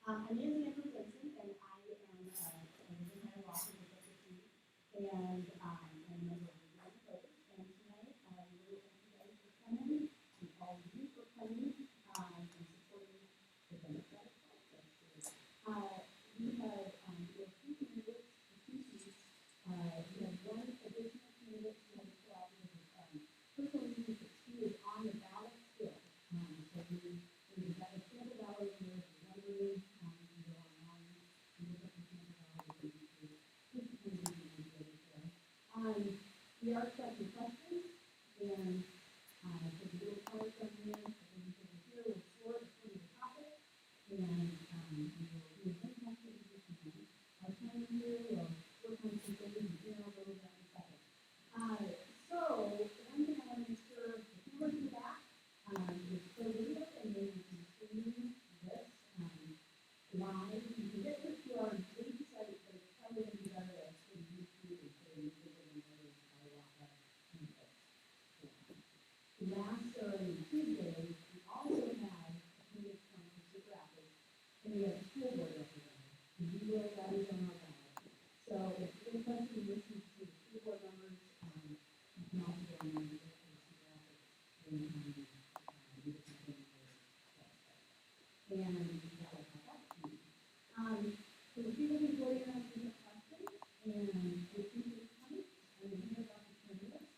My name is Emmons, and I am in Hiawatha, and I'm a member of the Board of Voters. And tonight, we will thank you guys for coming, and all of you for coming, and supporting the democratic process. We have your two candidates, we have one additional candidate who has a problem with personal reasons that she is on the ballot still. So we have a sample ballot in there, if you're wondering, you can go online and look up the sample ballot and you can we are accepting questions, and so the little card from here, and you can hear the floor according to the topic, and we will do as many activities as we can. Our time here will work on some things, and then I'll go over that in a second. So, one thing I want to make sure, the cameras in the back, is still video, and then you can stream this live. You can get this to our lead site, but it's probably going to be better at YouTube and put in video and others. Last Tuesday, we also had a candidate from Super Rapids, and we had a school board representative, and we wrote that is on our ballot. So if you're interested in listening to the school board members, you can also go on and look for Super Rapids and and that will have that to you. So the people who go in and answer questions, and we appreciate you coming, and we'll hear about the candidates.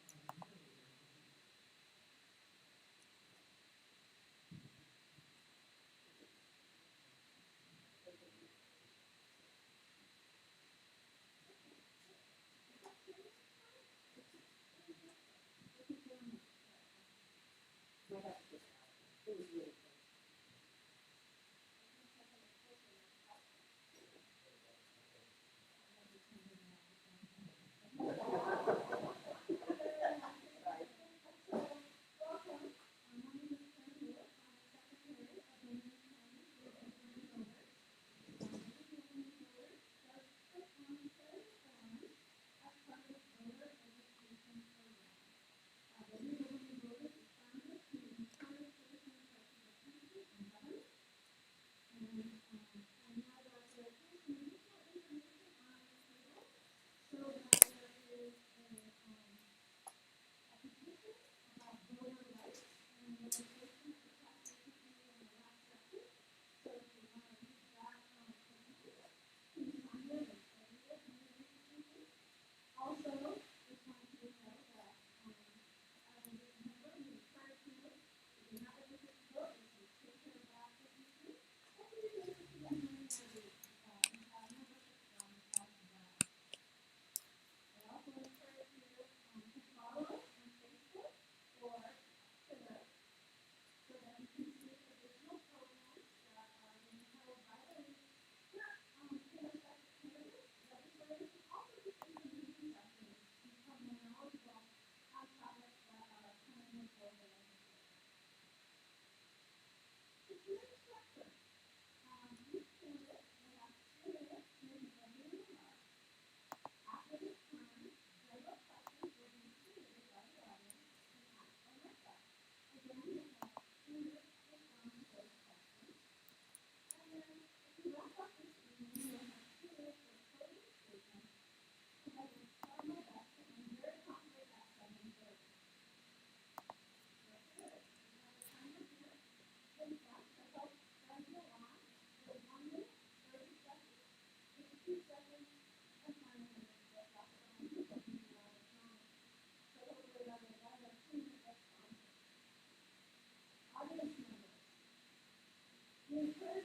It was really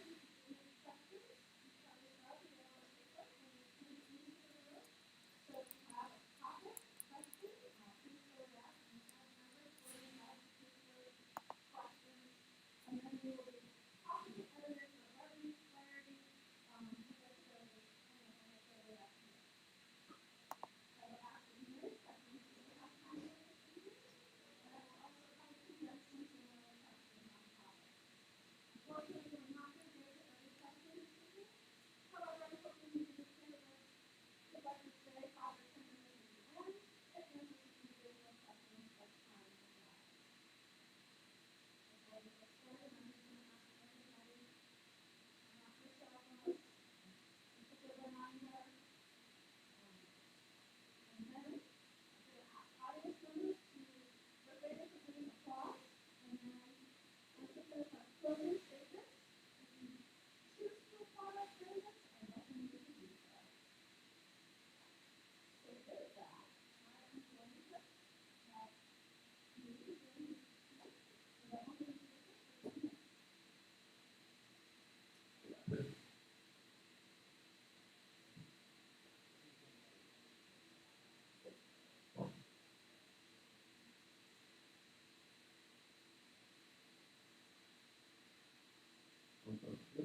I'm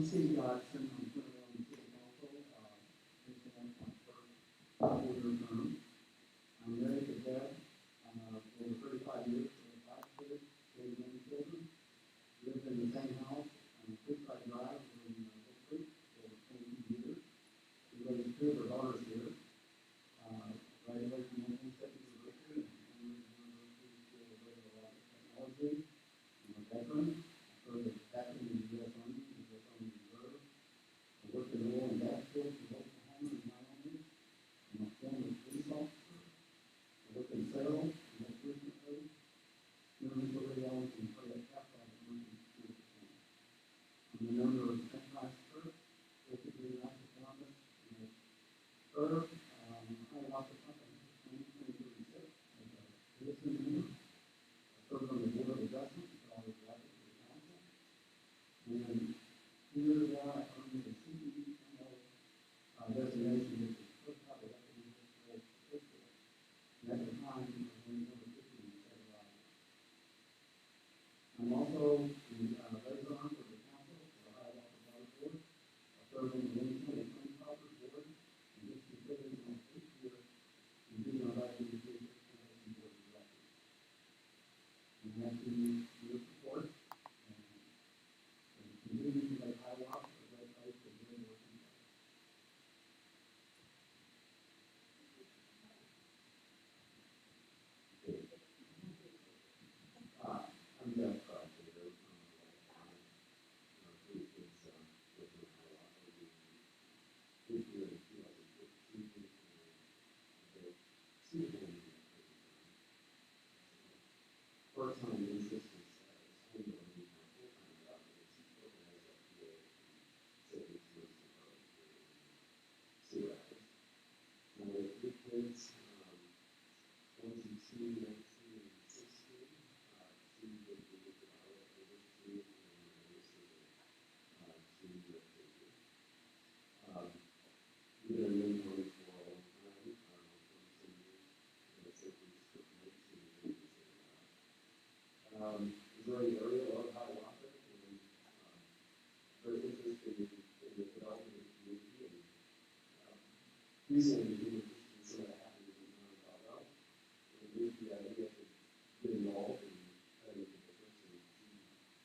Steve Dodson. I'm currently on the city council. This is my first four-year term. I'm married to Deb for over 35 years. We have 5 kids, 8 grandchildren. We lived in the same house on Creekside Drive in Oak Creek for 22 years. We raised 2 of our daughters here. Graduated from Emmons University and University School of Radio Technology. I'm a veteran. I served as a captain in the U.S. Army and the U.S. Army Reserve. I worked in the oil and gas field in Oklahoma and Wyoming. I'm a former police officer. I worked in sales, and most recently, human radiology and cardiac cath lab at Emergency Medical Center. I'm a member of the St. Christ Church, Basically United Columbus, and I serve Hiawatha Community Center as a citizen member. I serve on the Board of Adjustment, so I was elected to the council. And 2 years ago, I earned the CEO designation, which is the first time I've ever been this history. And at the time, I was ranked number 50 in the state of Iowa. I'm also the liaison for the council for the Hiawatha Water Board. I serve on the Linn County Board, and this is really my 8th year in being on that board of directors. I'm asking your support and continue to make Hiawatha a great place to live and work and play. I'm Jeff Taylor. Three kids live in Hiawatha. We moved here in 2015 and the city family part time basis is home to me my full time job is working as a PA in St. Louis Department here in Cedar Rapids. Now we have 3 kids, 22, 19, and 16. 2 that we moved to Iowa University, and my youngest is a junior at Xavier. We've been in Linn County for a long time, 27 years, and it's like we took 19 years. Majority area of Hiawatha and very interested in the development of the community and recently being interested in some of the happenings in Colorado. And with the idea to get involved and try to make a difference and see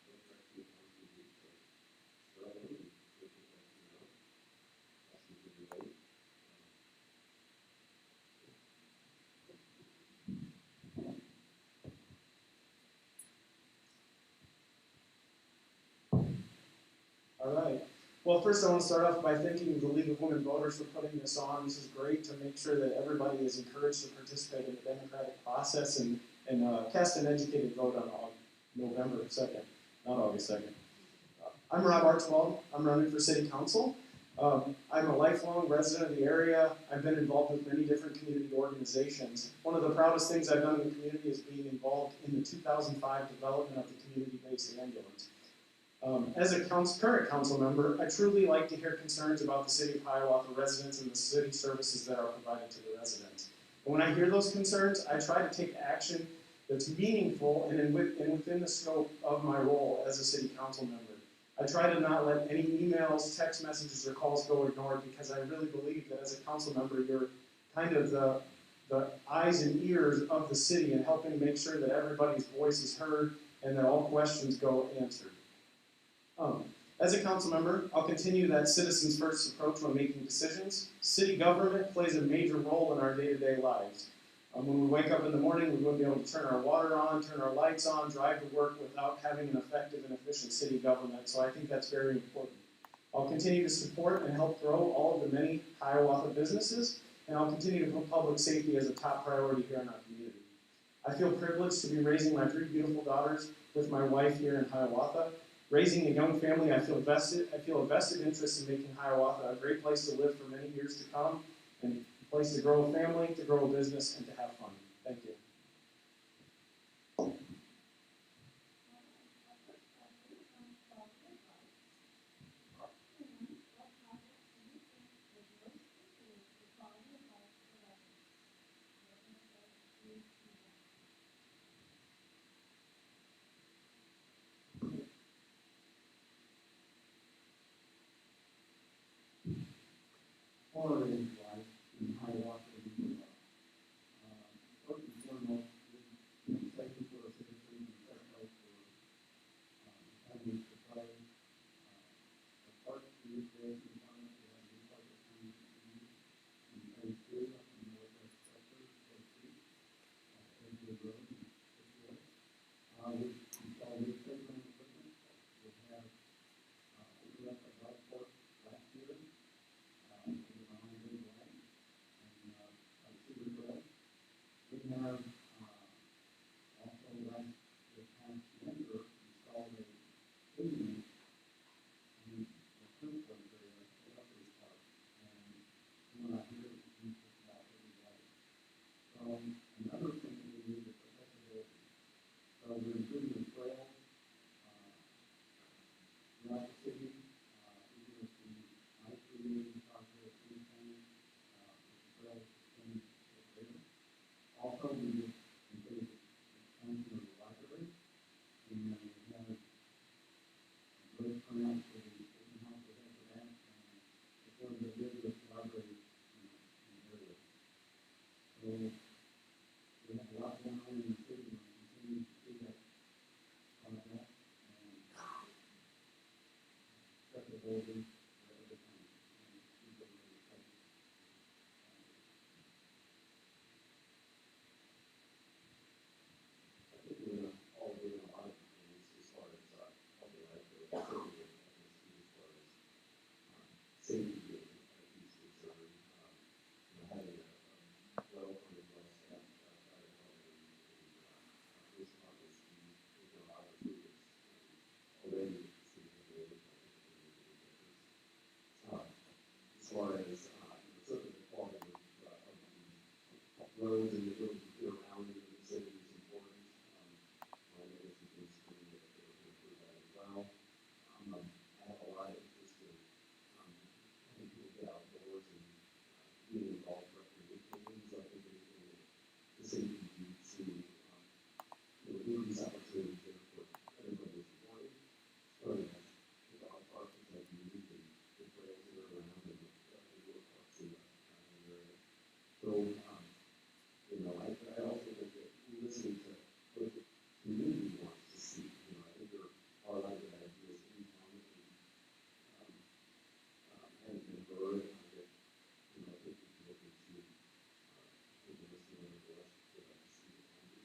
what direction the town can do. So start out and take it back to now. Ask you to relate. All right. Well, first I want to start off by thanking the League of Women Voters for putting this on. This is great to make sure that everybody is encouraged to participate in the democratic process and cast an educated vote on November 2nd, not August 2nd. I'm Rob Archibald. I'm running for City Council. I'm a lifelong resident of the area. I've been involved with many different community organizations. One of the proudest things I've done in the community is being involved in the 2005 development of the community-based ambulance. As a current council member, I truly like to hear concerns about the City of Hiawatha residents and the city services that are provided to the residents. And when I hear those concerns, I try to take action that's meaningful and within the scope of my role as a city council member. I try to not let any emails, text messages, or calls go ignored because I really believe that as a council member, you're kind of the eyes and ears of the city and helping make sure that everybody's voice is heard and that all questions go answered. As a council member, I'll continue that citizens first approach when making decisions. City government plays a major role in our day-to-day lives. When we wake up in the morning, we wouldn't be able to turn our water on, turn our lights on, drive to work without having an effective and efficient city government, so I think that's very important. I'll continue to support and help grow all of the many Hiawatha businesses, and I'll continue to put public safety as a top priority here in our community. I feel privileged to be raising my 3 beautiful daughters with my wife here in Hiawatha. Raising a young family, I feel a vested interest in making Hiawatha a great place to live for many years to come, and a place to grow a family, to grow a business, and to have fun. Thank you. we're improving the trail throughout the city. Even with the night remediation project, anything, the trail things there. Also, we just completed the expansion of the library, and we have a great turnout for the open house we had for that, and it's one of the busiest libraries in the area. So we have a lot going on in the city, and we continue to see that project and accessibility for every time. And people are really excited. I think we're all doing a lot of things as far as healthy life goes, certainly as far as safety and is concerned. Having a well-funded, well-staffed fire department and police department is a lot of improvements already significantly. As far as certainly the quality of the roads and the ability to get around in the city is important. I know there's some things to do that we can improve that as well. I have a lot of interest in having people get outdoors and being involved recreationally. So I think anything that the city can do to give these opportunities there for everybody that's important. Starting with the dog park, which I can use, and the trails that are around, and the water parks in the area. So, I also think that listening to what the community wants to see, I think there are a lot of good ideas in town that we haven't been heard. I think we can look into maybe listening to the rest to see what can do.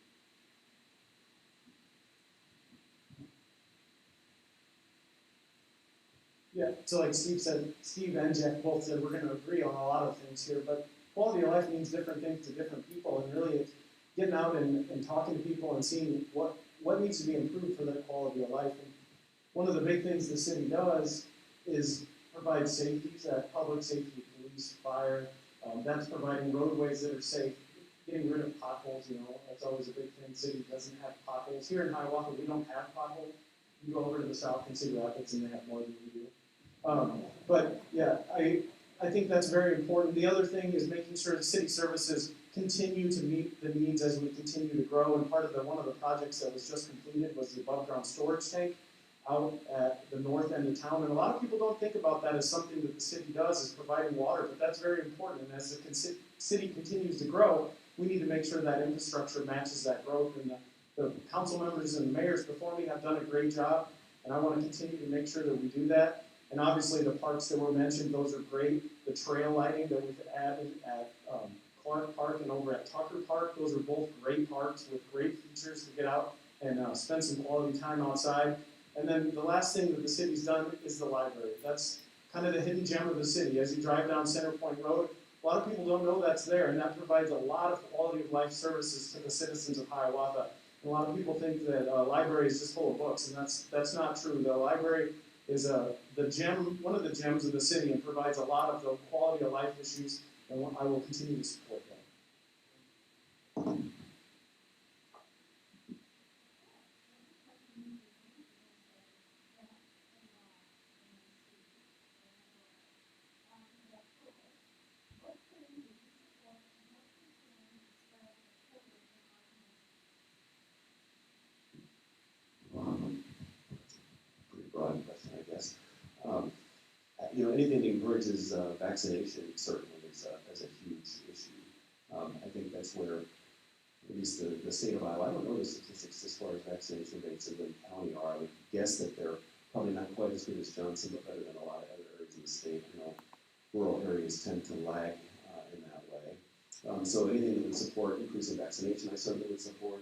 Yeah, so like Steve said, Steve and Jeff both said we're going to agree on a lot of things here, but quality of life means different things to different people, and really it's getting out and talking to people and seeing what needs to be improved for that quality of life. And one of the big things the city does is provide safety, public safety, police, fire. That's providing roadways that are safe, getting rid of potholes. That's always a big thing. The city doesn't have potholes. Here in Hiawatha, we don't have potholes. You go over to the south in Cedar Rapids, and they have more than we do. But yeah, I think that's very important. The other thing is making sure that city services continue to meet the needs as we continue to grow. And one of the projects that was just completed was the above ground storage tank out at the north end of town. And a lot of people don't think about that as something that the city does, is providing water, but that's very important. And as the city continues to grow, we need to make sure that infrastructure matches that growth. And the council members and the mayors before me have done a great job, and I want to continue to make sure that we do that. And obviously the parks that were mentioned, those are great. The trail lighting that we've added at Clark Park and over at Tucker Park, those are both great parks with great features to get out and spend some quality time outside. And then the last thing that the city's done is the library. That's kind of the hidden gem of the city. As you drive down Center Point Road, a lot of people don't know that's there, and that provides a lot of quality of life services to the citizens of Hiawatha. And a lot of people think that a library is just full of books, and that's not true. The library is one of the gems of the city, and provides a lot of the quality of life issues, and I will continue to support that. Pretty broad question, I guess. Anything that encourages vaccination certainly is a huge issue. I think that's where, at least the state of Iowa, I don't know the statistics as far as vaccination rates in Linn County are. I would guess that they're probably not quite as good as Johnson, but better than a lot of other areas in the state. Rural areas tend to lag in that way. So anything that would support increasing vaccination, I certainly would support.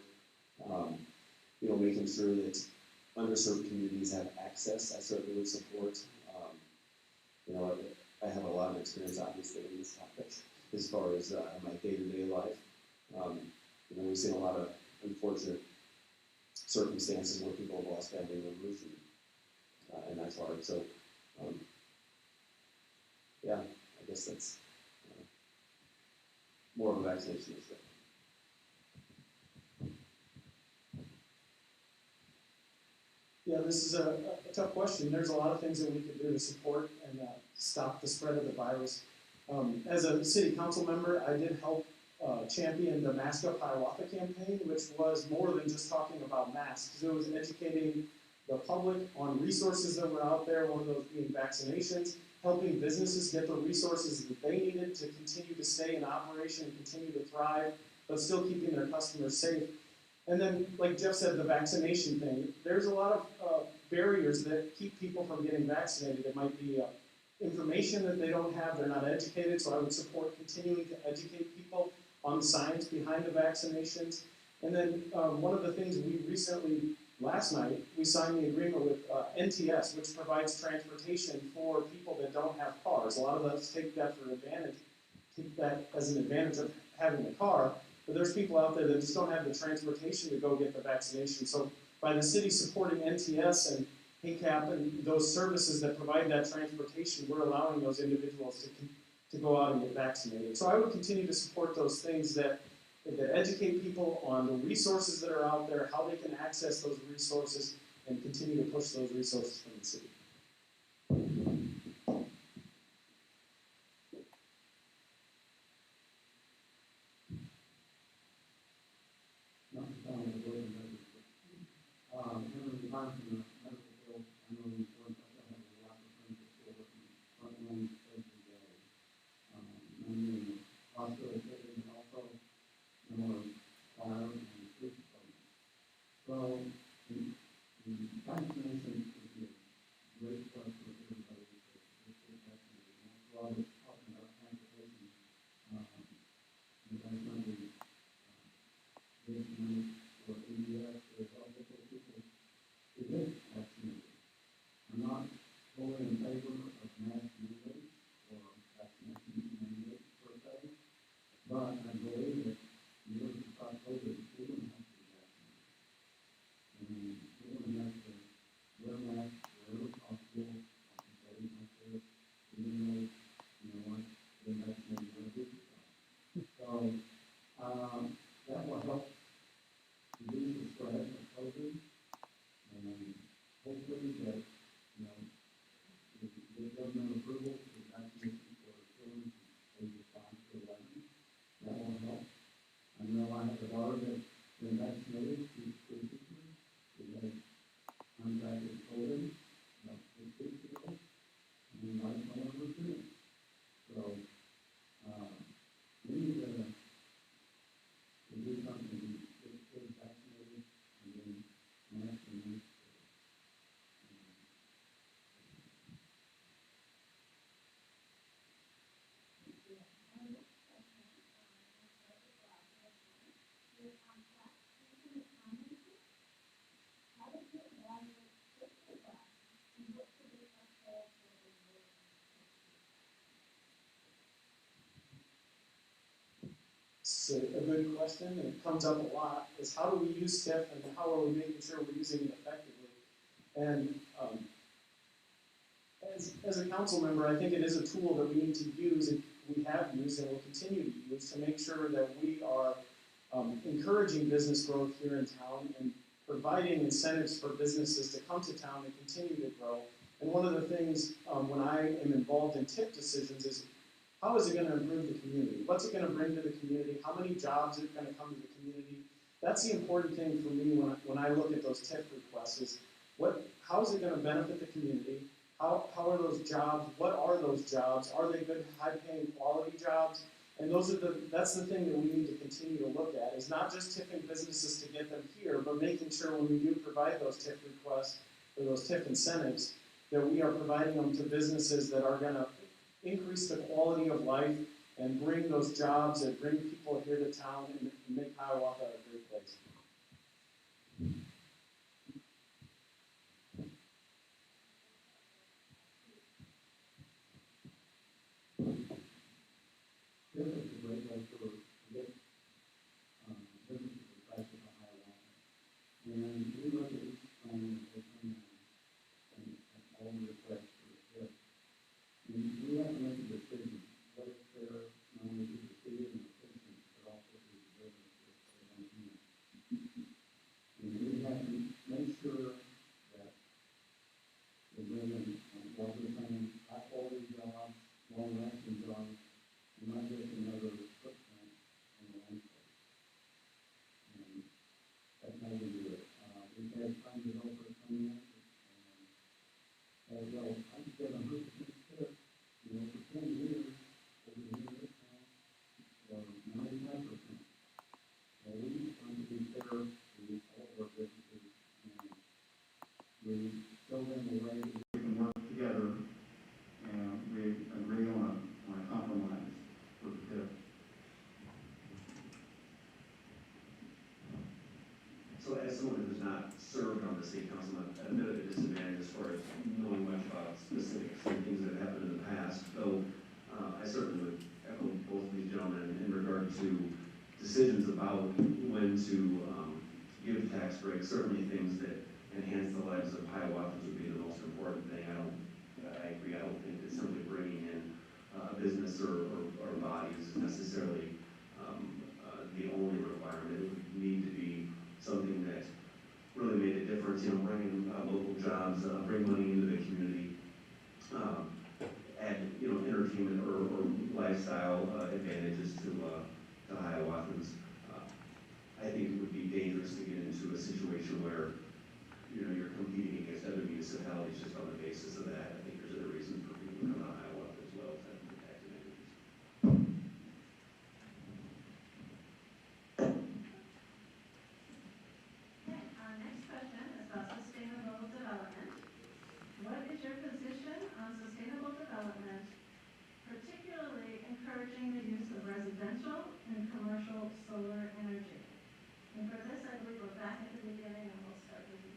Making sure that underserved communities have access, I certainly would support. I have a lot of experience, obviously, in this topic as far as my day-to-day life. We've seen a lot of unfortunate circumstances where people have lost family members, and that's hard. So, yeah, I guess that's more of a vaccination issue. Yeah, this is a tough question. There's a lot of things that we could do to support and stop the spread of the virus. As a city council member, I did help champion the Mask Up Hiawatha campaign, which was more than just talking about masks. It was educating the public on resources that were out there, one of those being vaccinations, helping businesses get the resources that they needed to continue to stay in operation and continue to thrive, but still keeping their customers safe. And then, like Jeff said, the vaccination thing. There's a lot of barriers that keep people from getting vaccinated. It might be information that they don't have, they're not educated, so I would support continuing to educate people on the science behind the vaccinations. And then one of the things we recently, last night, we signed the agreement with NTS, which provides transportation for people that don't have cars. A lot of us take that as an advantage of having a car, but there's people out there that just don't have the transportation to go get the vaccination. So by the city supporting NTS and HACAP and those services that provide that transportation, we're allowing those individuals to go out and get vaccinated. So I would continue to support those things that educate people on the resources that are out there, how they can access those resources, and continue to push those resources from the city. Not to sound like a broken record, but in the time from the medical field, I know the importance. I still have a lot of friends that still work in front lines every day. Many in the hospital setting, and also more fire and police department. So the vaccination is a great plus for everybody to get vaccinated. And that's why I was talking about transportation. The vaccination gives money for ADS to help get those people to get vaccinated. I'm not fully in favor of mass mandates or vaccination mandates per se, but I believe that in order to stop COVID, we're going to have to be vaccinated. And we're going to have to wear masks wherever possible. I can say myself, even though, you know what, they're vaccinated for a booster shot. So, that will help reduce the spread of COVID, and hopefully that, you know, with government approval for vaccination for children from ages 5 to 11, that will help. I know I have a daughter that's been vaccinated. She's 2 teacher. She had contracted COVID about 6 weeks ago, and like no one was doing. So, we need to do something to get kids vaccinated and then mask and mask. It's a good question, and it comes up a lot, is how do we use TIF and how are we making sure we're using it effectively? And as a council member, I think it is a tool that we need to use, and we have used and will continue to use to make sure that we are encouraging business growth here in town and providing incentives for businesses to come to town and continue to grow. And one of the things when I am involved in TIF decisions is, how is it going to improve the community? What's it going to bring to the community? How many jobs are going to come to the community? That's the important thing for me when I look at those TIF requests is, how is it going to benefit the community? How are those jobs? What are those jobs? Are they good, high-paying, quality jobs? And that's the thing that we need to continue to look at, is not just TIFing businesses to get them here, but making sure when we do provide those TIF requests or those TIF incentives, that we are providing them to businesses that are going to increase the quality of life and bring those jobs and bring people here to town and make Hiawatha a great place. TIF is a great way to get businesses attracted to Hiawatha. And we look at each plan that they come in and all the requests for the TIF. And we have to make a decision what is fair, not only to the city and the citizens, but also to the businesses that they want to use. And we have to make sure that someone who's not served on the city council, I'm at a bit of a disadvantage as far as knowing much about specifics and things that have happened in the past, though I certainly would echo both of these gentlemen in regard to decisions about when to give tax breaks. Certainly things that enhance the lives of Hiawathans would be the most important thing. I agree, I don't think that simply bringing in a business or bodies is necessarily the only requirement. It would need to be something that really made a difference, bring in local jobs, bring money into the community, add, entertainment or lifestyle advantages to Hiawathans. I think it would be dangerous to get into a situation where, you're competing against other municipalities just on the basis of that. I think there's other reasons for people to come out of Hiawatha as well as having the tax advantages. Okay, our next question is about sustainable development. What is your position on sustainable development, particularly encouraging the use of residential and commercial solar energy? And for this, I believe we're back at the beginning and we'll start with you.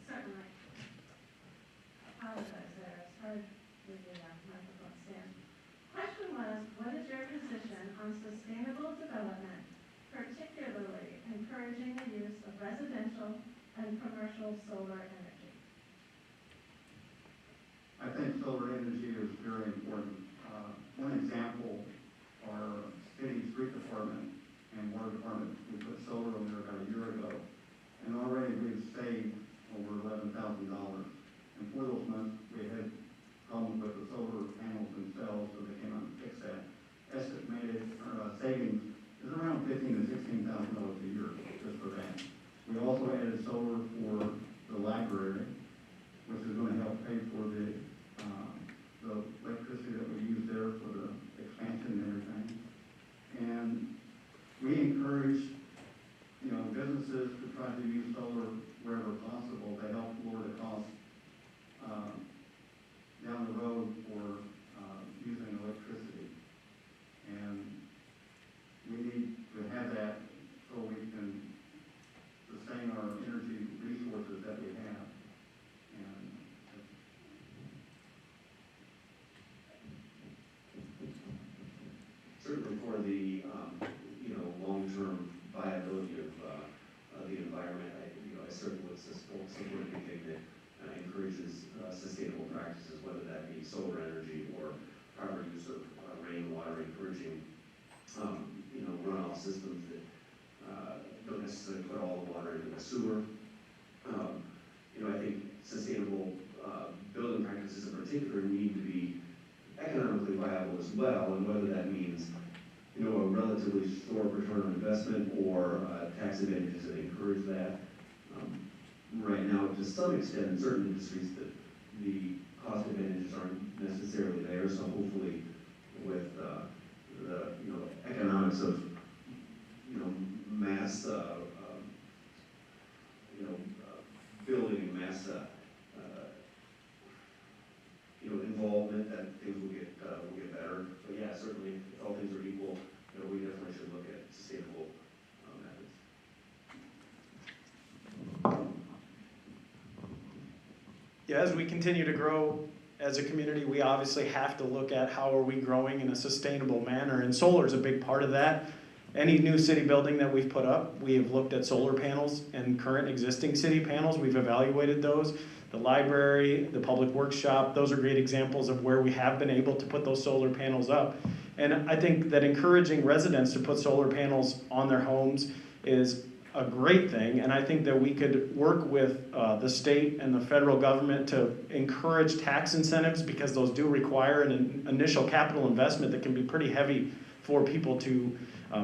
Certainly. Apologize there, it's hard with the microphone stand. Question was, what is your position on sustainable development, particularly encouraging the use of residential and commercial solar energy? I think solar energy is very important. One example, our city street department and water department, we put solar on there about a year ago, and already we've saved over $11,000. And for those months, we had problems with the solar panels themselves, so they came out and fixed that. Estimated savings is around $15,000 to $16,000 a year just for that. We also added solar for the library, which is going to help pay for the electricity that we use there for the expansion and everything. And we encourage, businesses to try to use solar wherever possible to help lower the cost down the road for using electricity. And we need to have that so we can sustain our energy resources that we have. And Certainly for the long-term viability of the environment, I certainly would support anything that encourages sustainable practices, whether that be solar energy or proper use of rainwater, encouraging runoff systems that don't necessarily put all the water into the sewer. I think sustainable building practices in particular need to be economically viable as well, and whether that means a relatively short return on investment or tax advantages that encourage that. Right now, to some extent, in certain industries, the cost advantages aren't necessarily there. So hopefully, with the economics of mass building and mass involvement, that things will get better. But yeah, certainly, if all things are equal, we definitely should look at sustainable methods. Yeah, as we continue to grow as a community, we obviously have to look at how are we growing in a sustainable manner, and solar is a big part of that. Any new city building that we've put up, we have looked at solar panels and current existing city panels. We've evaluated those. The library, the public workshop, those are great examples of where we have been able to put those solar panels up. And I think that encouraging residents to put solar panels on their homes is a great thing, and I think that we could work with the state and the federal government to encourage tax incentives, because those do require an initial capital investment that can be pretty heavy for people to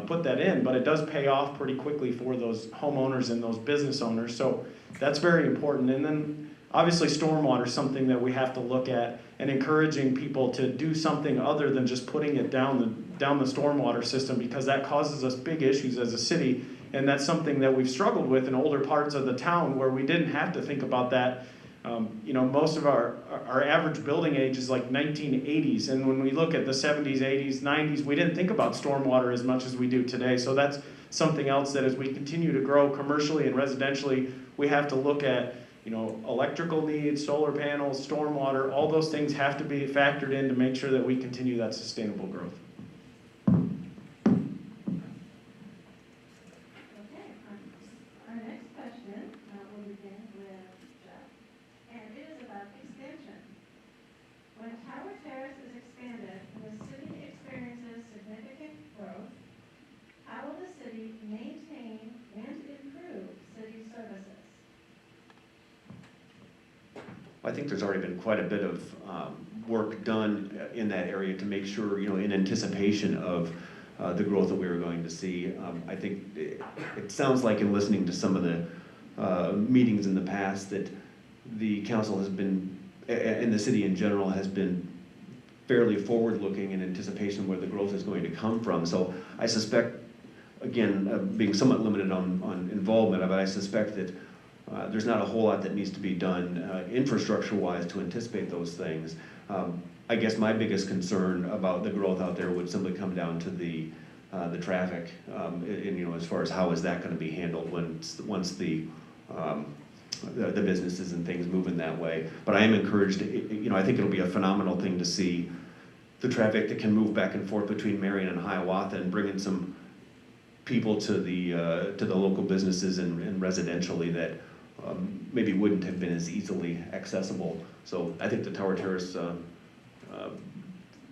put that in, but it does pay off pretty quickly for those homeowners and those business owners, so that's very important. And then obviously stormwater is something that we have to look at, and encouraging people to do something other than just putting it down the stormwater system, because that causes us big issues as a city. And that's something that we've struggled with in older parts of the town, where we didn't have to think about that Most of our average building age is like 1980s, and when we look at the 70s, 80s, 90s, we didn't think about stormwater as much as we do today. So that's something else that as we continue to grow commercially and residentially, we have to look at, electrical needs, solar panels, stormwater, all those things have to be factored in to make sure that we continue that sustainable growth. Okay, our next question will begin with Jeff, and it is about expansion. When Tower Terrace is expanded and the city experiences significant growth, how will the city maintain and improve city services? I think there's already been quite a bit of work done in that area to make sure, in anticipation of the growth that we were going to see. I think it sounds like in listening to some of the meetings in the past that the council has been, and the city in general, has been fairly forward-looking in anticipation of where the growth is going to come from. So I suspect, again, being somewhat limited on involvement, but I suspect that there's not a whole lot that needs to be done infrastructure-wise to anticipate those things. I guess my biggest concern about the growth out there would simply come down to the traffic, and as far as how is that going to be handled once the businesses and things move in that way. But I am encouraged. I think it'll be a phenomenal thing to see the traffic that can move back and forth between Marion and Hiawatha and bring in some people to the local businesses and residentially that maybe wouldn't have been as easily accessible. So I think the Tower Terrace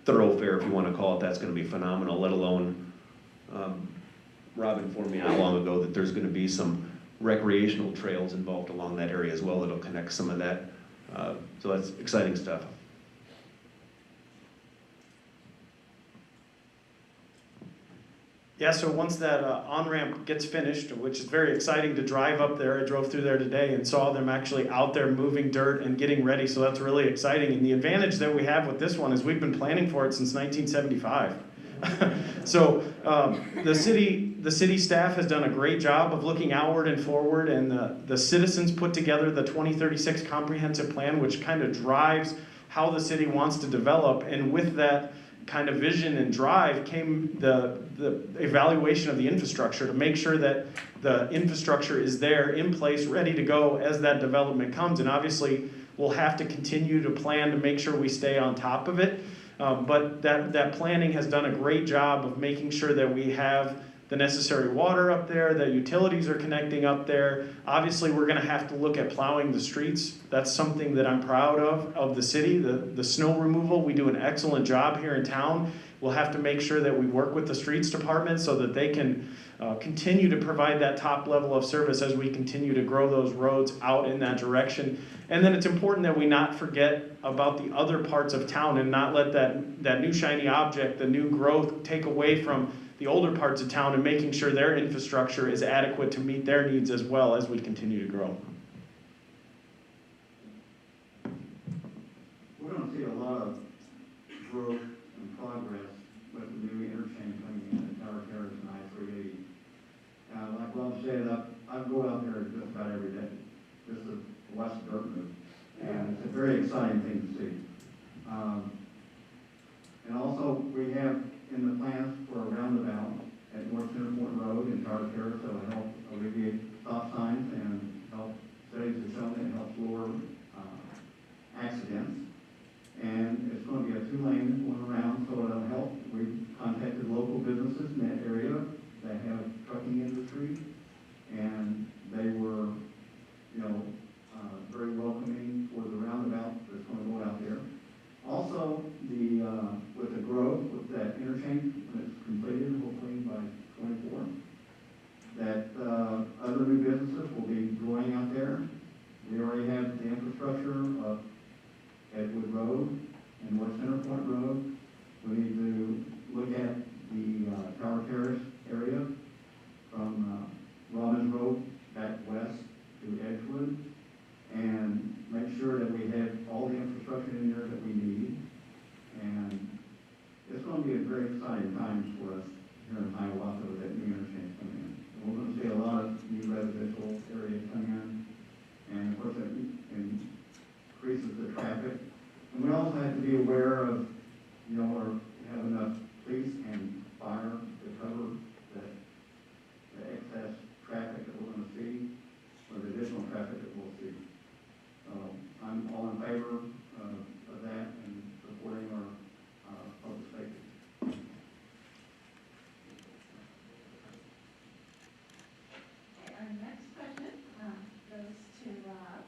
thoroughfare, if you want to call it, that's going to be phenomenal, let alone Rob informed me not long ago that there's going to be some recreational trails involved along that area as well that'll connect some of that. So that's exciting stuff. Yeah, so once that on-ramp gets finished, which is very exciting to drive up there, I drove through there today and saw them actually out there moving dirt and getting ready, so that's really exciting. And the advantage that we have with this one is we've been planning for it since 1975. So the city staff has done a great job of looking outward and forward, and the citizens put together the 2036 comprehensive plan, which kind of drives how the city wants to develop. And with that kind of vision and drive came the evaluation of the infrastructure to make sure that the infrastructure is there, in place, ready to go as that development comes. And obviously, we'll have to continue to plan to make sure we stay on top of it. But that planning has done a great job of making sure that we have the necessary water up there, that utilities are connecting up there. Obviously, we're going to have to look at plowing the streets. That's something that I'm proud of the city. The snow removal, we do an excellent job here in town. We'll have to make sure that we work with the streets department so that they can continue to provide that top level of service as we continue to grow those roads out in that direction. And then it's important that we not forget about the other parts of town and not let that new shiny object, the new growth, take away from the older parts of town, and making sure their infrastructure is adequate to meet their needs as well as we continue to grow. We're going to see a lot of growth and progress with the new interchange coming in at Tower Terrace and I-380. Like Bob said, I go out there just about every day, just to watch the dirt move. And it's a very exciting thing to see. And also, we have in the plans for a roundabout at North Center Point Road in Tower Terrace that will help alleviate stop signs and help, studies have shown that it helps lower accidents. And it's going to be a 2-lane going around, so it'll help. We've contacted local businesses in that area that have trucking industry, and they were, very welcoming for the roundabout that's going to go out there. Also, with the growth, with that interchange, when it's completed, hopefully by 24, that other new businesses will be growing out there. We already have the infrastructure of Edgewood Road and West Center Point Road. We need to look at the Tower Terrace area from Robbins Road back west to Edgewood, and make sure that we have all the infrastructure in there that we need. And it's going to be a very exciting time for us here in Hiawatha with that new interchange coming in. And we're going to see a lot of new residential areas coming in. And of course, in increases the traffic. And we also have to be aware of, you know, or have enough police and fire to cover the excess traffic that we're going to see, or the additional traffic that we'll see. So I'm all in favor of that and supporting our public safety. Okay, our next question goes to Rob,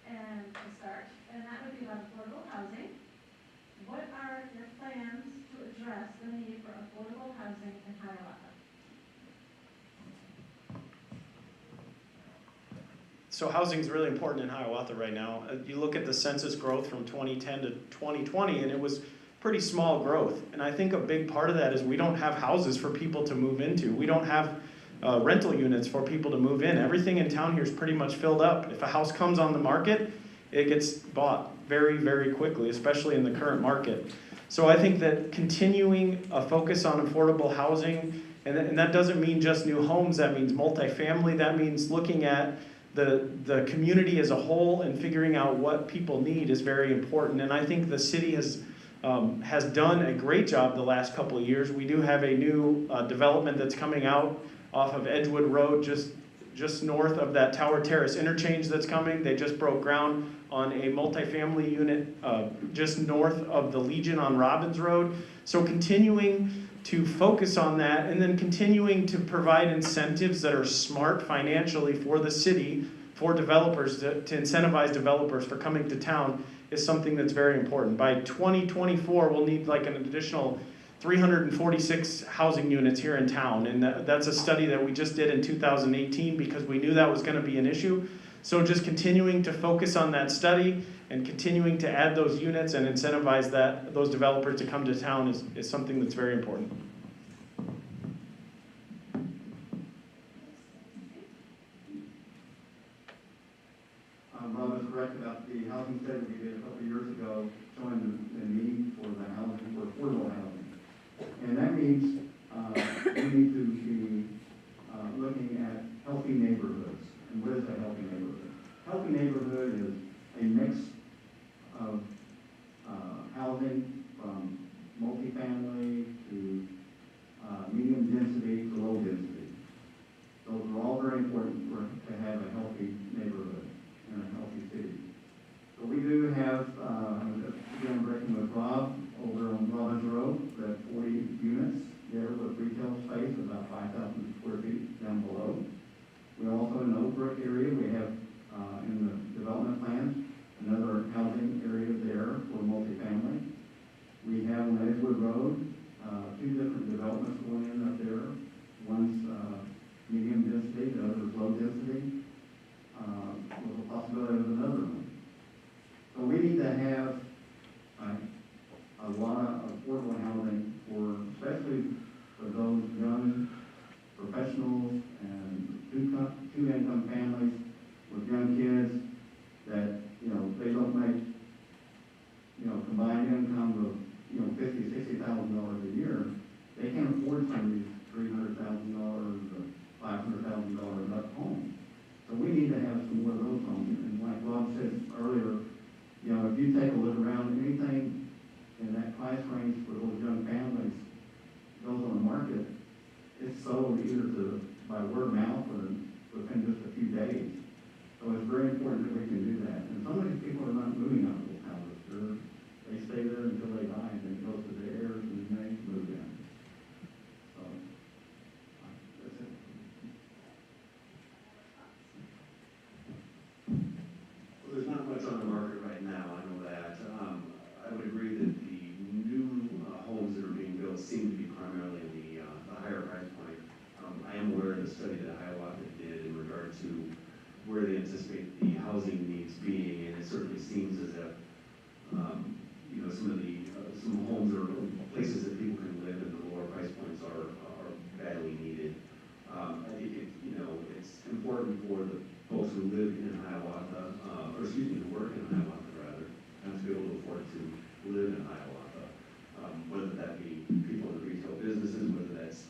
and to start, and that would be about affordable housing. What are your plans to address the need for affordable housing in Hiawatha? So housing is really important in Hiawatha right now. You look at the census growth from 2010 to 2020, and it was pretty small growth. And I think a big part of that is we don't have houses for people to move into. We don't have rental units for people to move in. Everything in town here is pretty much filled up. If a house comes on the market, it gets bought very, very quickly, especially in the current market. So I think that continuing a focus on affordable housing, and that doesn't mean just new homes, that means multifamily, that means looking at the community as a whole and figuring out what people need is very important. And I think the city has done a great job the last couple of years. We do have a new development that's coming out off of Edgewood Road, just north of that Tower Terrace interchange that's coming. They just broke ground on a multifamily unit just north of the Legion on Robbins Road. So continuing to focus on that, and then continuing to provide incentives that are smart financially for the city, for developers, to incentivize developers for coming to town is something that's very important. By 2024, we'll need like an additional 346 housing units here in town, and that's a study that we just did in 2018 because we knew that was going to be an issue. So just continuing to focus on that study and continuing to add those units and incentivize those developers to come to town is something that's very important. Rob is correct about the housing study we did a couple of years ago showing the need for the housing, for affordable housing. And that means we need to be looking at healthy neighborhoods. And what is a healthy neighborhood? Healthy neighborhood is a mix of housing from multifamily to medium density to low density. Those are all very important to have a healthy neighborhood and a healthy city. So we do have, again, working with Rob over on Robbins Road, that 40 units there with retail space, about 5,000 square feet down below. We also in the Oak Brook area, we have in the development plans, another housing area there for multifamily. We have on Edgewood Road, two different developments going in up there. One's medium density, the other is low density, with a possibility of another one. So we need to have a lot of affordable housing especially for those young professionals and two-income families with young kids that, they don't make, combined income of, $50,000, $60,000 a year. They can't afford some of these $300,000 or $500,000 up homes. So we need to have some more of those homes. And like Rob said earlier, if you take a look around, anything in that price range for those young families goes on the market, it's sold either by word of mouth or within just a few days. So it's very important that we can do that. And some of these people are not moving out of those houses. They stay there until they die, and then it goes to their heirs, and then they move in. So that's it. Well, there's not much on the market right now, I know that. I would agree that the new homes that are being built seem to be primarily in the higher price point. I am aware of the study that Hiawatha did in regard to where they anticipate the housing needs being, and it certainly seems as if some homes or places that people can live in the lower price points are badly needed. It's important for the folks who live in Hiawatha, who work in Hiawatha rather, and to be able to afford to live in Hiawatha. Whether that be people in the retail businesses, whether that's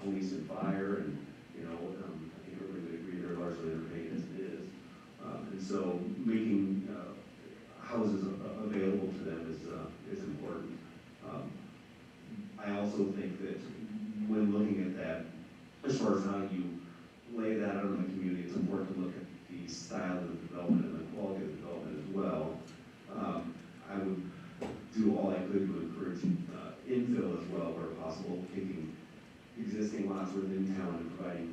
police and fire, and I think everybody would agree they're largely underpaid as it is. And so making housing as far as how you lay that out in the community, it's important to look at the style of the development and the quality of the development as well. I would do all I could to encourage infill as well where possible, taking existing lots within town and providing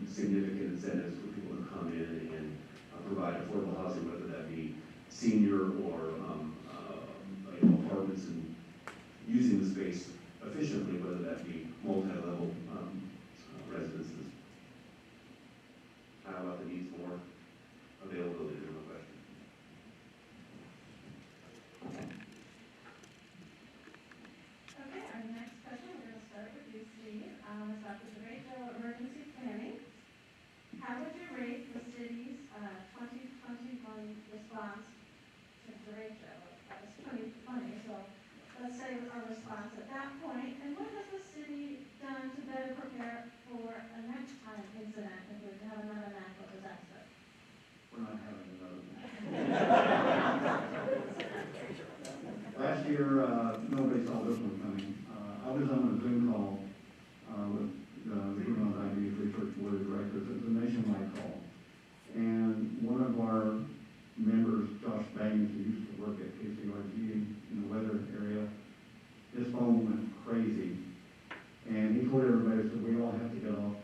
significant incentives for people to come in and provide affordable housing, whether that be senior or apartments, and using the space efficiently, whether that be multi-level residences. Hiawatha needs more availability, there's no question. Okay, our next question, we're going to start with you, Steve, is about the derecho emergency planning. How would you rate the city's 2021 response to derecho? That was 2020, so let's say our response at that point, and what has the city done to better prepare for a next time incident if we have another natural disaster? We're not having another one. Last year, nobody saw this one coming. I was on a Zoom call with the Juvenile Diabetes Research Board of Directors. It was a nationwide call. And one of our members, Josh Baines, who used to work at KCRG in the weather area, his phone went crazy. And he told everybody, so we all have to get off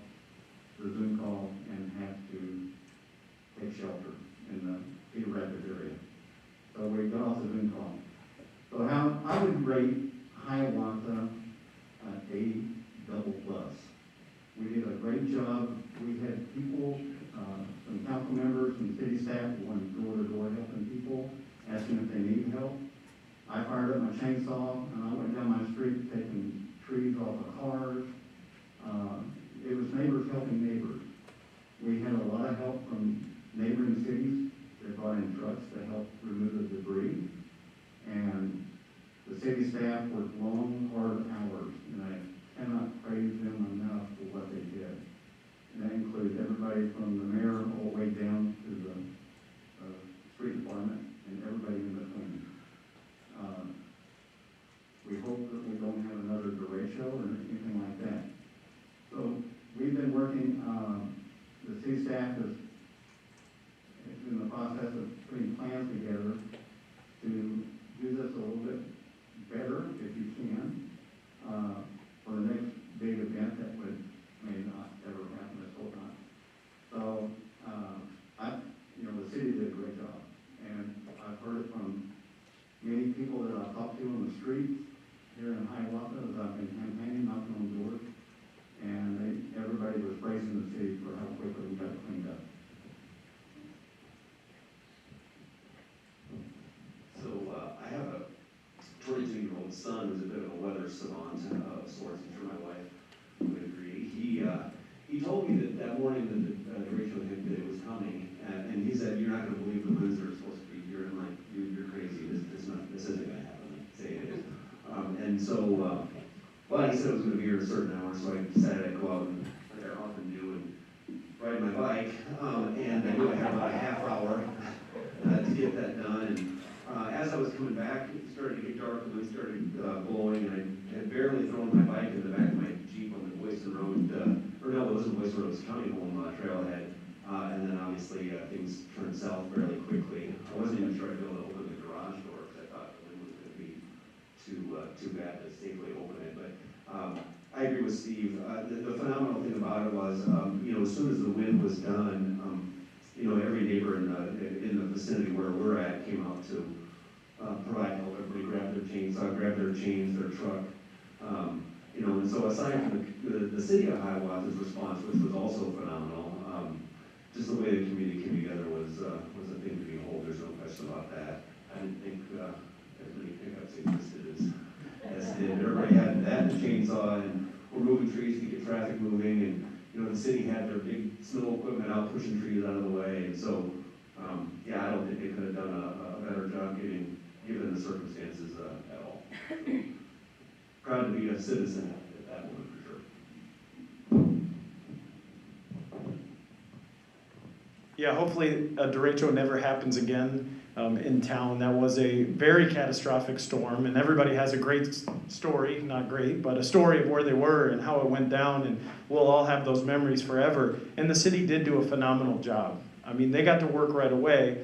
the Zoom call and have to take shelter in the Cedar Rapids area. So we got off the Zoom call. So how I would rate Hiawatha A++. We did a great job. We had people, some council members and city staff going door to door helping people, asking if they need help. I fired up my chainsaw and I went down my street taking trees off of cars. It was neighbors helping neighbors. We had a lot of help from neighboring cities. They brought in trucks to help remove the debris. And the city staff worked long, hard hours, and I cannot praise them enough for what they did. And that includes everybody from the mayor all the way down to the street department and everybody in between. We hope that we don't have another derecho or anything like that. So we've been working, the city staff is in the process of putting plans together to do this a little bit better, if you can, for the next big event that may not ever happen, let's hope not. So, the city did a great job, and I've heard it from many people that I've talked to on the streets here in Hiawatha as I've been campaigning, knocking on doors, and everybody was praising the city for how quickly we got it cleaned up. So I have a 22-year-old son who's a bit of a weather savant of sorts. I'm sure my wife would agree. He told me that morning that the derecho hit that it was coming, and he said, "You're not going to believe the winds that are supposed to be here." I'm like, "Dude, you're crazy. This isn't going to happen." I say it is. And so, he said it was going to be here at a certain hour, so I decided I'd go out and, like I often do, and ride my bike. And I knew I had about a half hour to get that done. And as I was coming back, it started to get dark, the wind started blowing, and I had barely thrown my bike in the back of my Jeep on the Boyson Road, or no, it wasn't Boyson Road, it was County Home trailhead. And then obviously things turned south fairly quickly. I wasn't even sure I'd be able to open the garage door because I thought the wind was going to be too bad to safely open it. But I agree with Steve. The phenomenal thing about it was, as soon as the wind was done, every neighbor in the vicinity where we're at came out to provide help. Everybody grabbed their chainsaw, grabbed their chains, their truck. And so aside from the city of Hiawatha's response, which was also phenomenal, just the way the community came together was a thing to behold. There's no question about that. I didn't think as many pickups existed as did. Everybody had that and chainsaw, and we're moving trees to get traffic moving, and the city had their big snow equipment out pushing trees out of the way, and so I don't think they could have done a better job given the circumstances at all. So, proud to be a citizen at that moment for sure. Yeah, hopefully a derecho never happens again. in town that was a very catastrophic storm, and everybody has a great story, not great, but a story of where they were and how it went down, and we'll all have those memories forever. And the city did do a phenomenal job. I mean, they got to work right away.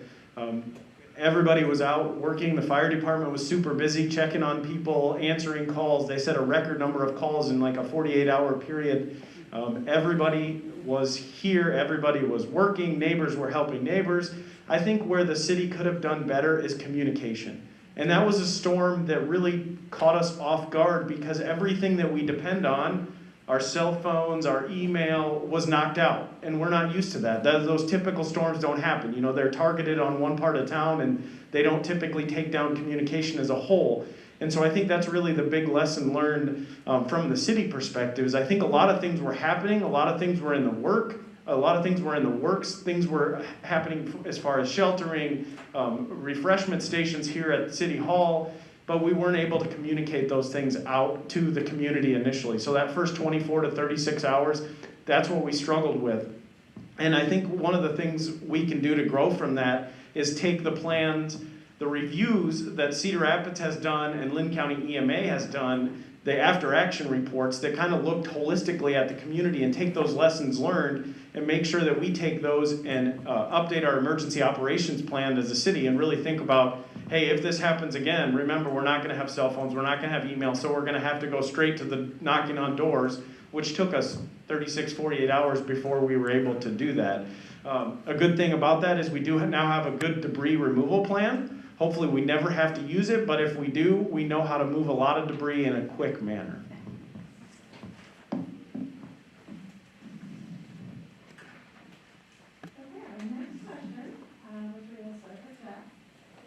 Everybody was out working. The fire department was super busy checking on people, answering calls. They set a record number of calls in like a 48-hour period. Everybody was here, everybody was working, neighbors were helping neighbors. I think where the city could have done better is communication. And that was a storm that really caught us off guard because everything that we depend on, our cell phones, our email, was knocked out. And we're not used to that. Those typical storms don't happen. You know, they're targeted on one part of town and they don't typically take down communication as a whole. And so I think that's really the big lesson learned from the city perspective is I think a lot of things were happening, a lot of things were in the work, a lot of things were in the works, things were happening as far as sheltering, refreshment stations here at City Hall, but we weren't able to communicate those things out to the community initially. So that first 24 to 36 hours, that's what we struggled with. And I think one of the things we can do to grow from that is take the plans, the reviews that Cedar Rapids has done and Linn County EMA has done, the after action reports that kind of looked holistically at the community and take those lessons learned and make sure that we take those and update our emergency operations plan as a city and really think about, hey, if this happens again, remember we're not going to have cell phones, we're not going to have email, so we're going to have to go straight to the knocking on doors, which took us 36, 48 hours before we were able to do that. A good thing about that is we do now have a good debris removal plan. Hopefully we never have to use it, but if we do, we know how to move a lot of debris in a quick manner. Okay, our next question, which we will start with Jeff,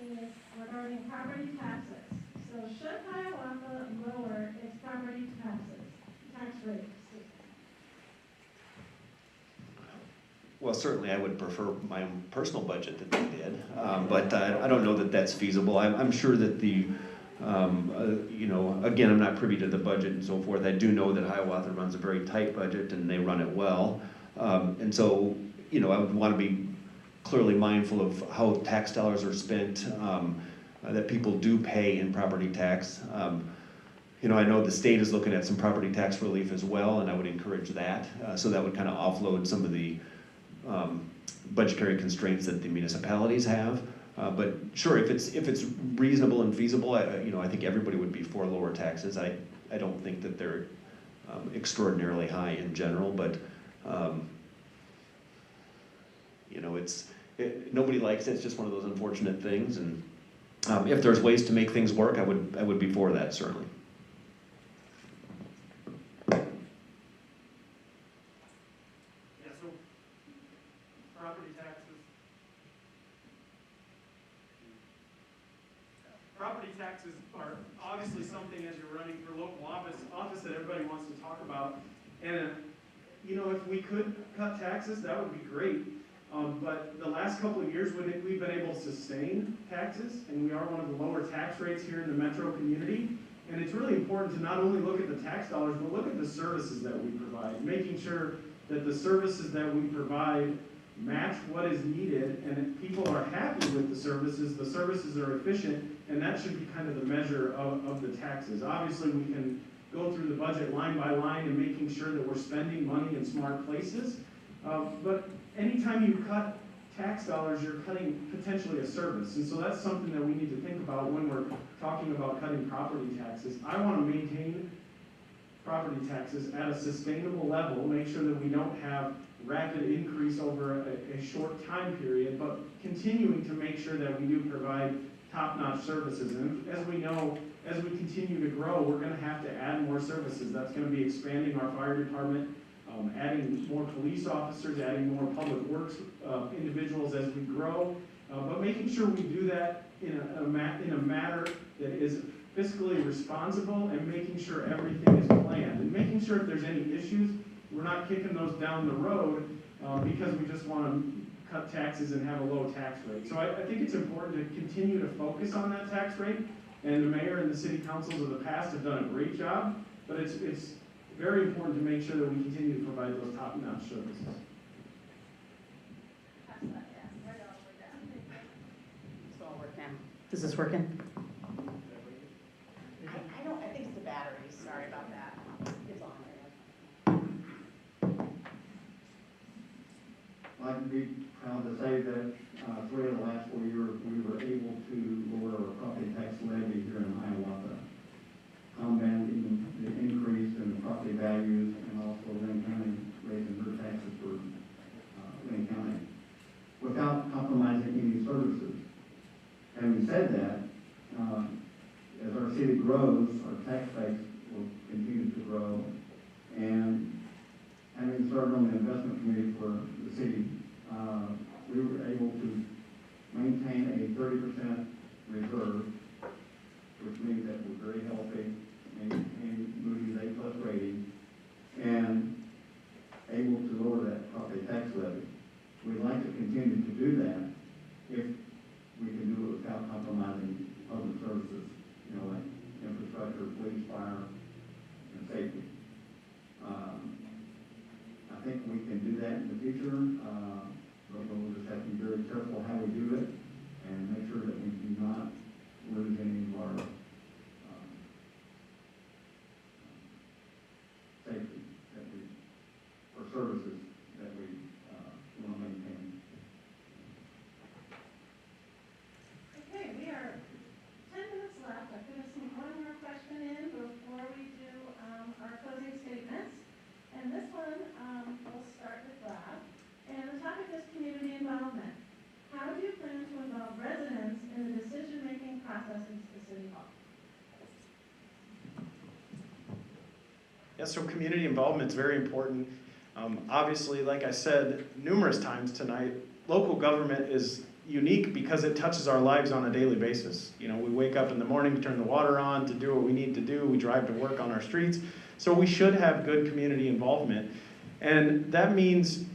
is regarding property taxes. So should Hiawatha lower its property tax rate? Well, certainly I would prefer my own personal budget that they did, but I don't know that that's feasible. I'm sure that the, you know, again, I'm not privy to the budget and so forth. I do know that Hiawatha runs a very tight budget and they run it well. And so, you know, I would want to be clearly mindful of how tax dollars are spent, that people do pay in property tax. You know, I know the state is looking at some property tax relief as well, and I would encourage that. So that would kind of offload some of the budgetary constraints that the municipalities have. But sure, if it's reasonable and feasible, you know, I think everybody would be for lower taxes. I don't think that they're extraordinarily high in general, but you know, nobody likes it. It's just one of those unfortunate things. And if there's ways to make things work, I would be for that certainly. Property taxes are obviously something as you're running for local office that everybody wants to talk about. And, you know, if we could cut taxes, that would be great. But the last couple of years, we've been able to sustain taxes, and we are one of the lower tax rates here in the metro community. And it's really important to not only look at the tax dollars, but look at the services that we provide, making sure that the services that we provide match what is needed, and if people are happy with the services are efficient, and that should be kind of the measure of the taxes. Obviously, we can go through the budget line by line and making sure that we're spending money in smart places, but anytime you cut tax dollars, you're cutting potentially a service, and so that's something that we need to think about when we're talking about cutting property taxes. I want to maintain property taxes at a sustainable level, make sure that we don't have rapid increase over a short time period, but continuing to make sure that we do provide top-notch services. And as we know, as we continue to grow, we're going to have to add more services. That's going to be expanding our fire department, adding more police officers, adding more public works individuals as we grow, but making sure we do that in a manner that is fiscally responsible and making sure everything is planned and making sure if there's any issues, we're not kicking those down the road because we just want to cut taxes and have a low tax rate. So I think it's important to continue to focus on that tax rate, and the mayor and the city councils of the past have done a great job, but it's very important to make sure that we continue to provide those top-notch services. Pass that down, right all the way down. It's all Is this working? I don't, I think it's the batteries, sorry about that. It's on there. I'd be proud to say that 3 of the last 4 years, we were able to lower our property tax levy here in Hiawatha, combating the increase in property values and also Linn County raising their taxes for Linn County without compromising any services. Having said that, as our city grows, our tax base will continue to grow. And having served on the investment committee for the city, we were able to maintain a 30% reserve, which means that we're very healthy, maintain Moody's A+ rating, and able to lower that property tax levy. We'd like to continue to do that if we can do it without compromising public services, like infrastructure, police, fire, and safety. I think we can do that in the future, but we'll just have to be very careful how we do it and make sure that we do not lose any of our safety or services that we want to maintain. Okay, we are 10 minutes left. I'm going to sneak one more question in before we do our closing statements. And this one, we'll start with Bob. And the topic is community involvement. How do you plan to involve residents in the decision-making processes at City Hall? Yeah, so community involvement is very important. Obviously, like I said numerous times tonight, local government is unique because it touches our lives on a daily basis. We wake up in the morning to turn the water on, to do what we need to do. We drive to work on our streets. So we should have good community involvement. And that means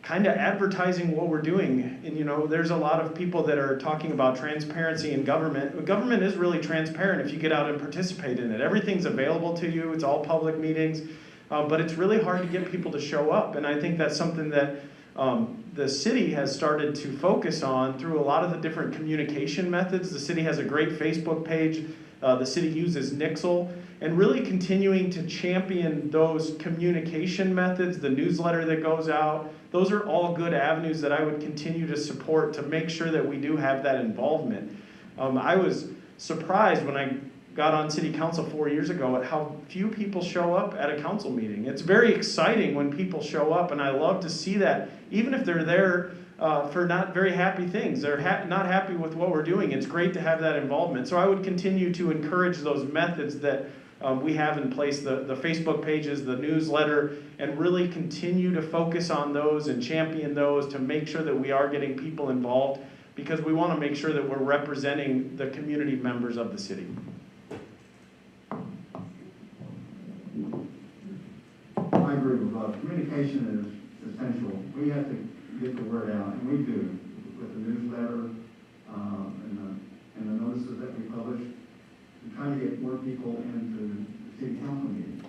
kind of advertising what we're doing. And there's a lot of people that are talking about transparency in government. Government is really transparent if you get out and participate in it. Everything's available to you. It's all public meetings. But it's really hard to get people to show up. And I think that's something that the city has started to focus on through a lot of the different communication methods. The city has a great Facebook page. The city uses Nixle, and really continuing to champion those communication methods, the newsletter that goes out. Those are all good avenues that I would continue to support to make sure that we do have that involvement. I was surprised when I got on city council 4 years ago at how few people show up at a council meeting. It's very exciting when people show up, and I love to see that, even if they're there for not very happy things. They're not happy with what we're doing. It's great to have that involvement. So I would continue to encourage those methods that we have in place, the Facebook pages, the newsletter, and really continue to focus on those and champion those to make sure that we are getting people involved, because we want to make sure that we're representing the community members of the city. I agree with Bob. Communication is essential. We have to get the word out, and we do with the newsletter and the notices that we publish. We're trying to get more people into the city council meeting.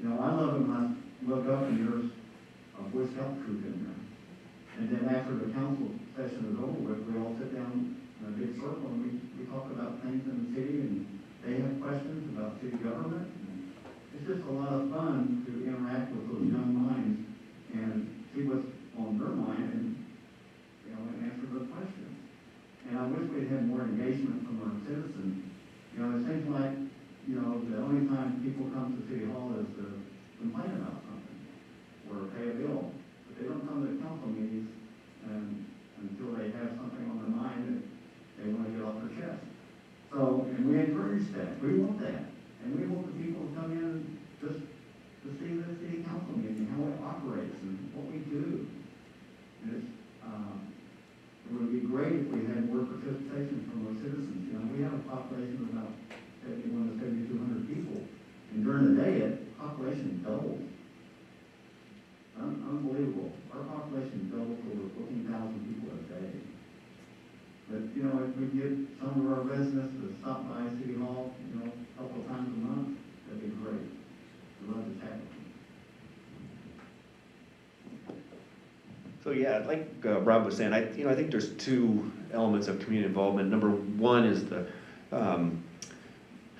I love it when I look up and there's a Boy Scout troop in there. And then after the council session is over with, we all sit down in a big circle and we talk about things in the city, and they have questions about city government. It's just a lot of fun to interact with those young minds and see what's on their mind and answer the questions. And I wish we'd had more engagement from our citizens. It seems like the only time people come to City Hall is to complain about something or pay a bill, but they don't come to the council meetings until they have something on their mind that they want to get off their chest. So, and we encourage that. We want that. And we want the people to come in just to see the city council meeting, how it operates and what we do. And it would be great if we had more participation from our citizens. We have a population of about 71 to 7,200 people, and during the day, the population doubles. Unbelievable. Our population doubles to over 14,000 people a day. But, if we get some of our residents to stop by City Hall, a couple of times a month, that'd be great. I'd love to chat with them. So yeah, like Rob was saying, I think there's two elements of community involvement. Number one is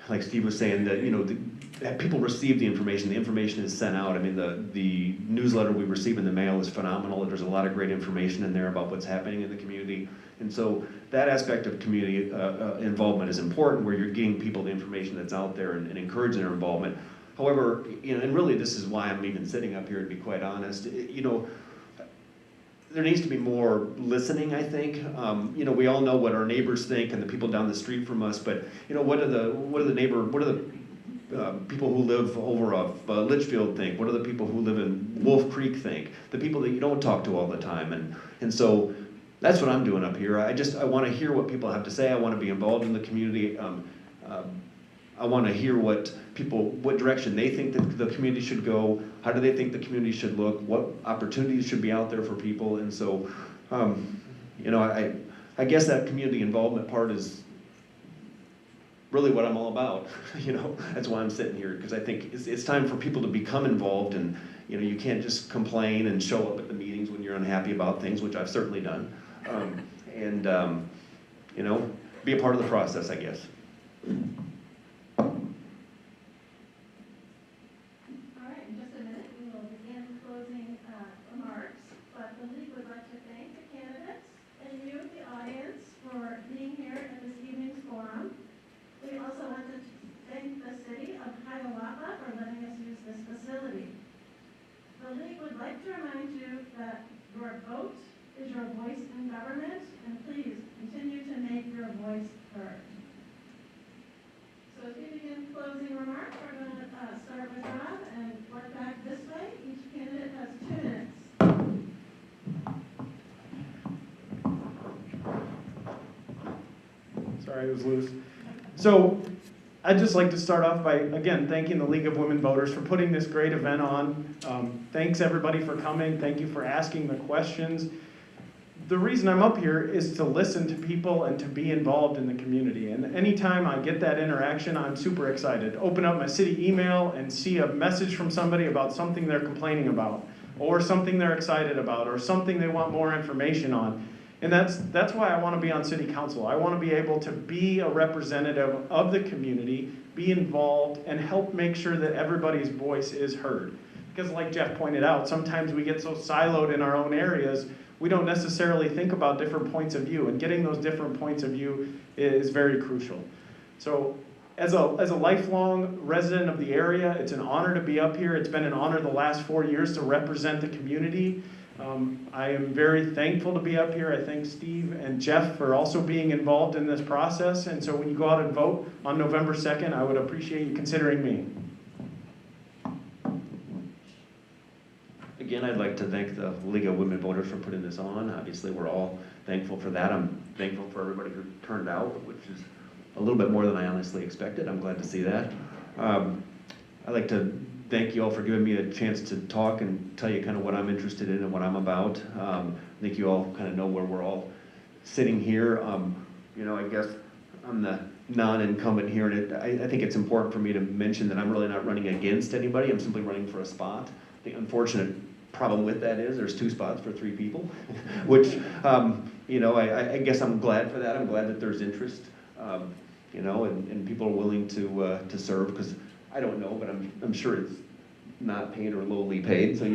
like Steve was saying, that people receive the information is sent out. I mean, the newsletter we receive in the mail is phenomenal. There's a lot of great information in there about what's happening in the community. And so that aspect of community involvement is important, where you're getting people the information that's out there and encouraging their involvement. However, and really this is why I'm even sitting up here, to be quite honest, there needs to be more listening, I think. We all know what our neighbors think and the people down the street from us, but what do the people who live over off Litchfield think? What do the people who live in Wolf Creek think? The people that you don't talk to all the time, and so that's what I'm doing up here. I want to hear what people have to say. I want to be involved in the community. I want to hear what direction they think that the community should go. How do they think the community should look? What opportunities should be out there for people? And so, I guess that community involvement part is really what I'm all about. That's why I'm sitting here, because I think it's time for people to become involved, and you can't just complain and show up at the meetings when you're unhappy about things, which I've certainly done, be a part of the process, I guess. All right, in just a minute, we will begin closing remarks, but the league would like to thank the candidates and you, the audience, for being here at this evening's forum. We also want to thank the city of Hiawatha for letting us use this facility. The league would like to remind you that your vote is your voice in government, and please continue to make your voice heard. So as we begin closing remarks, we're going to start with Rob and work back this way. Each candidate has 2 minutes. Sorry, it was loose. So I'd just like to start off by, again, thanking the League of Women Voters for putting this great event on. Thanks everybody for coming. Thank you for asking the questions. The reason I'm up here is to listen to people and to be involved in the community. And anytime I get that interaction, I'm super excited. Open up my city email and see a message from somebody about something they're complaining about, or something they're excited about, or something they want more information on. And that's why I want to be on city council. I want to be able to be a representative of the community, be involved, and help make sure that everybody's voice is heard. Because like Jeff pointed out, sometimes we get so siloed in our own areas, we don't necessarily think about different points of view, and getting those different points of view is very crucial. So as a lifelong resident of the area, it's an honor to be up here. It's been an honor the last 4 years to represent the community. I am very thankful to be up here. I thank Steve and Jeff for also being involved in this process. And so when you go out and vote on November 2nd, I would appreciate you considering me. Again, I'd like to thank the League of Women Voters for putting this on. Obviously, we're all thankful for that. I'm thankful for everybody who turned out, which is a little bit more than I honestly expected. I'm glad to see that. I'd like to thank you all for giving me a chance to talk and tell you kind of what I'm interested in and what I'm about. I think you all kind of know where we're all sitting here. I guess I'm the non-incumbent here, and I think it's important for me to mention that I'm really not running against anybody. I'm simply running for a spot. The unfortunate problem with that is there's 2 spots for 3 people, which, I guess I'm glad for that. I'm glad that there's interest, and people are willing to serve, because I don't know, but I'm sure it's not paid or lowly paid, so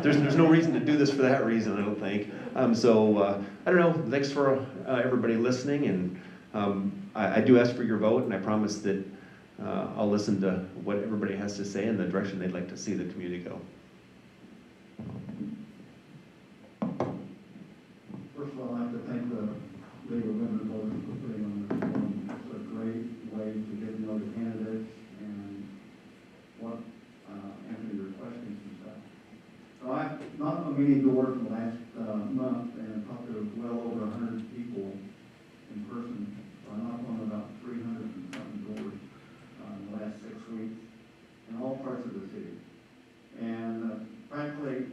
there's no reason to do this for that reason, I don't think. I don't know, thanks for everybody listening, and I do ask for your vote, and I promise that I'll listen to what everybody has to say and the direction they'd like to see the community go. First of all, I'd like to thank the League of Women Voters for putting on this forum. It's a great way to get to know the candidates and answer your questions and stuff. So I've knocked on many doors in the last month and talked to well over 100 people in person. So I knocked on about 300 and something doors in the last 6 weeks in all parts of the city. And frankly,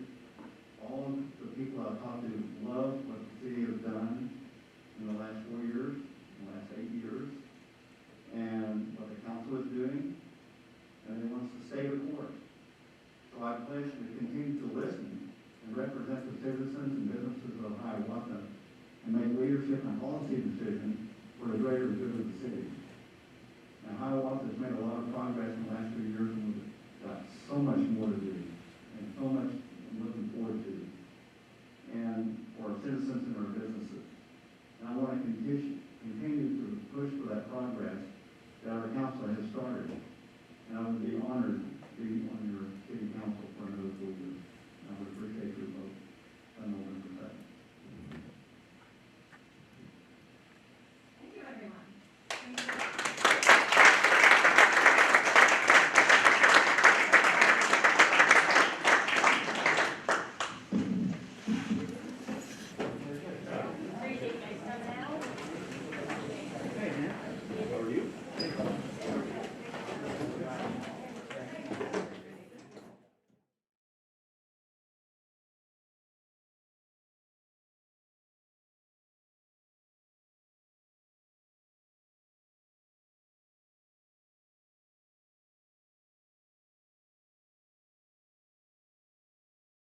all of the people I've talked to love what the city has done in the last 4 years, in the last 8 years, and what the council is doing, and it wants to stay the course. So I pledge to continue to listen and represent the citizens and businesses of Hiawatha and make leadership and policy decisions for the greater good of the city. Now, Hiawatha has made a lot of progress in the last few years, and we've got so much more to do, and so much I'm looking forward to, and for our citizens and our businesses. And I want to continue to push for that progress that our council has started. And I would be honored to be